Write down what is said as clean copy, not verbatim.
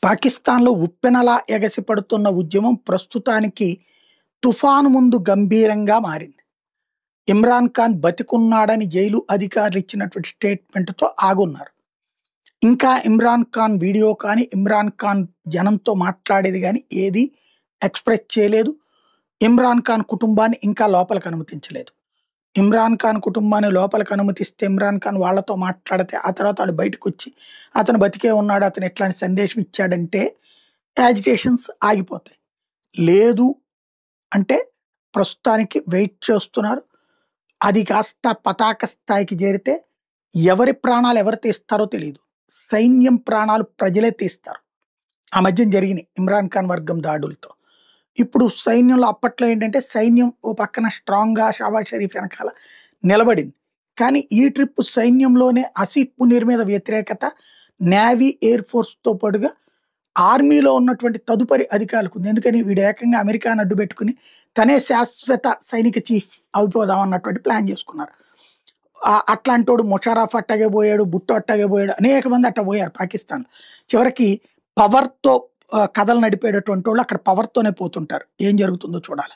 పాకిస్తాన్‌లో ఉప్పెనలా ఎగసిపడుతున్న ఉద్యమం ప్రస్తుతానికి తుఫాను ముందు గంభీరంగా మారింది. ఇమ్రాన్ ఖాన్ బతికున్నాడని జైలు అధికారులు ఇచ్చినటువంటి స్టేట్మెంట్‌తో ఆగున్నారు. ఇంకా ఇమ్రాన్ ఖాన్ వీడియో కానీ, ఇమ్రాన్ ఖాన్ జనంతో మాట్లాడేది గాని ఏది ఎక్స్‌ప్రెస్ చేయలేదు. ఇమ్రాన్ ఖాన్ కుటుంబాన్ని ఇంకా లోపలికి అనుమతించలేదు. ఇమ్రాన్ ఖాన్ కుటుంబాన్ని లోపలికి అనుమతిస్తే ఇమ్రాన్ ఖాన్ వాళ్ళతో మాట్లాడితే ఆ తర్వాత వాళ్ళు బయటకొచ్చి అతను బతికే ఉన్నాడు, అతను ఇట్లాంటి సందేశం ఇచ్చాడంటే యాజిటేషన్స్ ఆగిపోతాయి. లేదు అంటే ప్రస్తుతానికి వెయిట్ చేస్తున్నారు. అది కాస్త పతాక స్థాయికి చేరితే ఎవరి ప్రాణాలు ఎవరు తీస్తారో తెలీదు. సైన్యం ప్రాణాలు ప్రజలే తీస్తారు. ఆ మధ్యన జరిగినాయి ఇమ్రాన్ ఖాన్ వర్గం దాడులతో. ఇప్పుడు సైన్యంలో అప్పట్లో ఏంటంటే సైన్యం ఓ పక్కన స్ట్రాంగ్‌గా షాబాజ్ షరీఫ్ వెనకాల నిలబడింది. కానీ ఈ ట్రిప్ సైన్యంలోనే ఆసిఫ్ మునీర్ మీద వ్యతిరేకత, నేవీ, ఎయిర్ ఫోర్స్‌తో పాటుగా ఆర్మీలో ఉన్నటువంటి తదుపరి అధికారులకు ఉంది. ఎందుకని వీడు ఏకంగా అమెరికాను అడ్డు పెట్టుకొని తనే శాశ్వత సైనిక చీఫ్ అయిపోదాం అన్నటువంటి ప్లాన్ చేసుకున్నారు. అట్లాంటోడు ముషర్రఫ్ అట్టాగే పోయాడు, భుట్టో అట్టాగే పోయాడు. అనేక మంది అట్టా పోయారు పాకిస్తాన్‌లో. చివరికి పవర్‌తో కథలు నడిపేటటువంటి వాళ్ళు అక్కడ పవర్‌తోనే పోతుంటారు. ఏం జరుగుతుందో చూడాలి.